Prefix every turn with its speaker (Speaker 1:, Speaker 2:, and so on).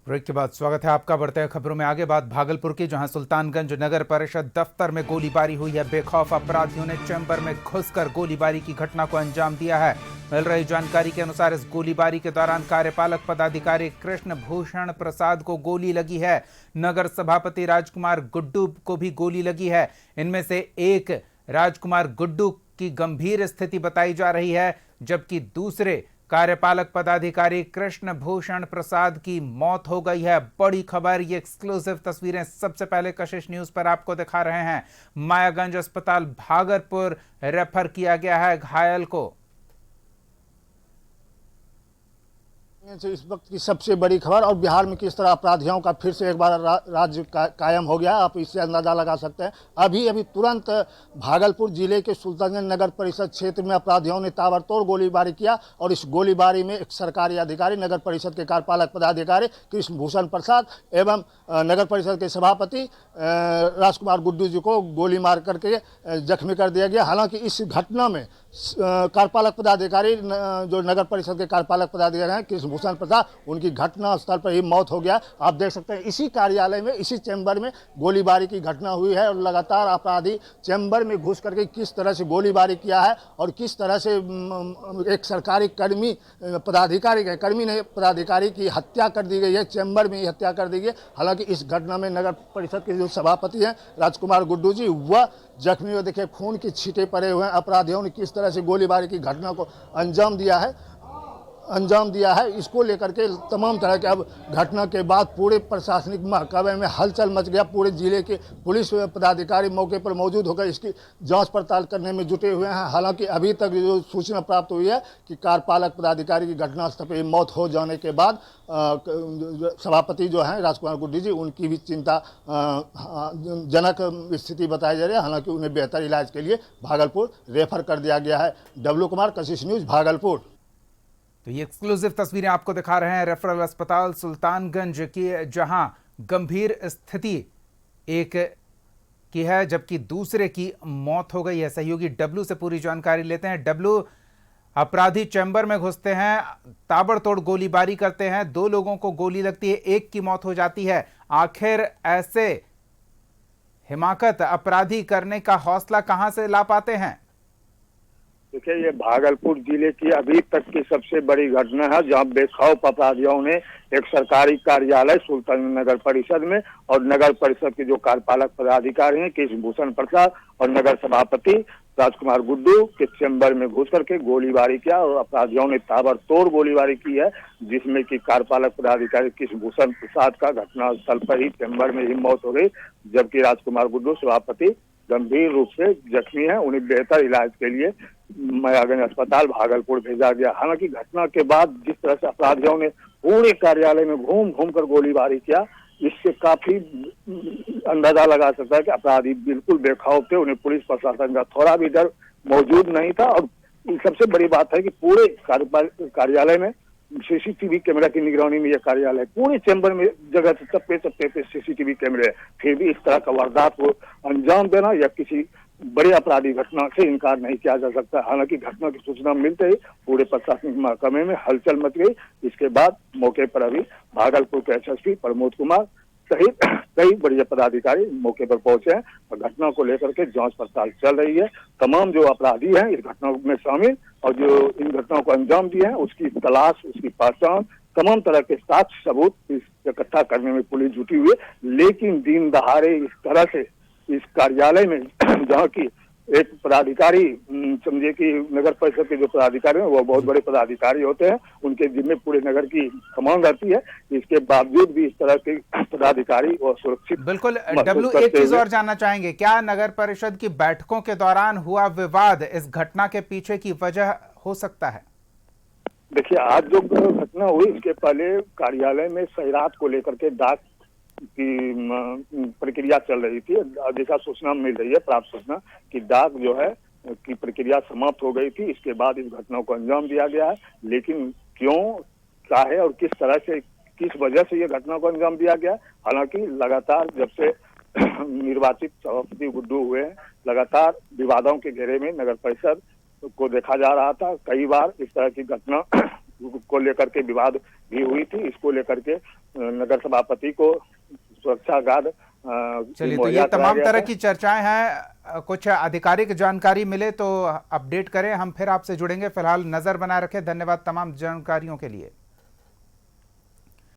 Speaker 1: Break के बाद स्वागत है आपका। बढ़ते हैं खबरों में आगे। बात भागलपुर की, जहां सुल्तानगंज नगर परिषद दफ्तर में गोलीबारी हुई है। बेखौफ अपराधियों ने चैम्बर में घुसकर गोलीबारी की घटना को अंजाम दिया है। मिल रही जानकारी के अनुसार इस गोलीबारी के दौरान कार्यपालक पदाधिकारी कृष्ण भूषण प्रसाद को गोली लगी है। नगर सभापति राजकुमार गुड्डू को भी गोली लगी है। इनमें से एक राजकुमार गुड्डू की गंभीर स्थिति बताई जा रही है, जबकि दूसरे कार्यपालक पदाधिकारी कृष्ण भूषण प्रसाद की मौत हो गई है। बड़ी खबर, ये एक्सक्लूसिव तस्वीरें सबसे पहले कशिश न्यूज पर आपको दिखा रहे हैं। मायागंज अस्पताल भागलपुर रेफर किया गया है घायल को।
Speaker 2: इस वक्त की सबसे बड़ी खबर, और बिहार में किस तरह अपराधियों का फिर से एक बार राज्य कायम हो गया, आप इससे अंदाजा लगा सकते हैं। अभी तुरंत भागलपुर जिले के सुल्तानगंज नगर परिषद क्षेत्र में अपराधियों ने ताबड़तोड़ गोलीबारी किया, और इस गोलीबारी में एक सरकारी अधिकारी, नगर परिषद के कार्यपालक पदाधिकारी कृष्ण भूषण प्रसाद एवं नगर परिषद के सभापति राजकुमार गुड्डू जी को गोली मार करके जख्मी कर दिया गया। हालांकि इस घटना में कार्यपालक पदाधिकारी, जो नगर परिषद के कार्यपालक पदाधिकारी हैं कृष्ण भूषण प्रसाद, उनकी घटना स्थल पर ही मौत हो गया। आप देख सकते हैं इसी कार्यालय में, इसी चैम्बर में गोलीबारी की घटना हुई है, और लगातार अपराधी चैम्बर में घुस करके किस तरह से गोलीबारी किया है और किस तरह से एक सरकारी कर्मी पदाधिकारी की हत्या कर दी गई है, चैम्बर में ही हत्या कर दी गई। हालांकि इस घटना में नगर परिषद के जो सभापति हैं राजकुमार गुड्डू जी, वह जख्मी हुए। देखिए खून की छींटे पड़े हुए हैं। अपराधियों ने किस तरह से गोलीबारी की घटना को अंजाम दिया है, इसको लेकर के तमाम तरह के, अब घटना के बाद पूरे प्रशासनिक महकमे में हलचल मच गया। पूरे जिले के पुलिस पदाधिकारी मौके पर मौजूद होकर इसकी जांच पड़ताल करने में जुटे हुए हैं। हालांकि अभी तक जो सूचना प्राप्त हुई है कि कार्यपालक पदाधिकारी की घटनास्थल पर मौत हो जाने के बाद सभापति जो हैं राजकुमार गुड्डू जी, उनकी भी चिंता जनक स्थिति बताई जा रही है। हालांकि उन्हें बेहतर इलाज के लिए भागलपुर रेफर कर दिया गया है। डब्ल्यू कुमार, कशिश न्यूज, भागलपुर।
Speaker 1: तो ये एक्सक्लूसिव तस्वीरें आपको दिखा रहे हैं रेफरल अस्पताल सुल्तानगंज की, जहां गंभीर स्थिति एक की है जबकि दूसरे की मौत हो गई है। सहयोगी डब्लू से पूरी जानकारी लेते हैं। डब्लू, अपराधी चैम्बर में घुसते हैं, ताबड़तोड़ गोलीबारी करते हैं, 2 लोगों को गोली लगती है, एक की मौत हो जाती है। आखिर ऐसे हिमाकत अपराधी करने का हौसला कहां से ला पाते हैं?
Speaker 3: देखिए, ये भागलपुर जिले की अभी तक की सबसे बड़ी घटना है, जहां बेखौफ अपराधियों ने एक सरकारी कार्यालय सुल्तानगंज नगर परिषद में, और नगर परिषद के जो कार्यपालक पदाधिकारी हैं कृष्ण भूषण प्रसाद और नगर सभापति राजकुमार गुड्डू के चैम्बर में घुस करके गोलीबारी किया, और अपराधियों ने ताबड़तोड़ गोलीबारी की है, जिसमें कि कार्यपालक पदाधिकारी कृष्ण भूषण प्रसाद का घटनास्थल पर ही चैम्बर में ही मौत हो गई, जबकि राजकुमार गुड्डू सभापति गंभीर रूप से जख्मी है। उन्हें बेहतर इलाज के लिए मायागंज अस्पताल भागलपुर भेजा गया। हालांकि घटना के बाद जिस तरह से अपराधियों ने पूरे कार्यालय में घूम घूम कर गोलीबारी किया, इससे काफी अंदाजा लगा सकता है कि अपराधी बिल्कुल बेखौफ थे। उन्हें पुलिस प्रशासन का थोड़ा भी डर मौजूद नहीं था। और सबसे बड़ी बात है कि पूरे कार्यालय में सीसीटीवी कैमरा की निगरानी में यह कार्यालय, पूरे चैम्बर में जगह चप्पे चप्पे पे सीसीटीवी कैमरे है, फिर भी इस तरह का वारदात को अंजाम देना या किसी बड़े अपराधी घटना से इनकार नहीं किया जा सकता। हालांकि घटना की सूचना मिलते ही पूरे प्रशासनिक महकमे में हलचल मच गई। इसके बाद मौके पर अभी भागलपुर के एसएसपी प्रमोद कुमार सहित कई बड़े पदाधिकारी मौके पर पहुंचे हैं, और घटना को लेकर के जांच पड़ताल चल रही है। तमाम जो अपराधी हैं इस घटना में शामिल और जो इन घटनाओं को अंजाम दिए हैं, उसकी तलाश, उसकी पहचान, तमाम तरह के साक्ष्य सबूत इकट्ठा करने में पुलिस जुटी हुई है। लेकिन दिन दहाड़े इस तरह से इस कार्यालय में, जहाँ की एक पदाधिकारी, समझिए कि नगर परिषद के जो पदाधिकारी हैं वो बहुत बड़े पदाधिकारी होते हैं, उनके जिम्मे पूरे नगर की कमान रहती है, इसके बावजूद भी इस तरह के पदाधिकारी और सुरक्षित।
Speaker 1: बिल्कुल डब्लू, एक चीज और जानना चाहेंगे, क्या नगर परिषद की बैठकों के दौरान हुआ विवाद इस घटना के पीछे की वजह हो सकता है?
Speaker 3: देखिए, आज जो घटना हुई इसके पहले कार्यालय में सैरात को लेकर के डाक की प्रक्रिया चल रही थी। जैसा सूचना मिल रही है, प्राप्त सूचना कि डाक जो है की प्रक्रिया समाप्त हो गई थी। इसके बाद इस घटना को अंजाम दिया गया है। लेकिन क्यों, क्या है और किस तरह से, किस वजह से ये घटना को अंजाम दिया गया, हालांकि लगातार जब से निर्वाचित सभापति गुड्डू हुए हैं, लगातार विवादों के घेरे में नगर परिषद को देखा जा रहा था। कई बार इस तरह की घटना को लेकर के विवाद भी हुई थी। इसको लेकर के नगर सभापति को सुरक्षा गार्ड
Speaker 1: चलिए, तो ये तमाम तरह की चर्चाएं हैं। कुछ आधिकारिक जानकारी मिले तो अपडेट करें, हम फिर आपसे जुड़ेंगे। फिलहाल नजर बनाए रखें। धन्यवाद तमाम जानकारियों के लिए।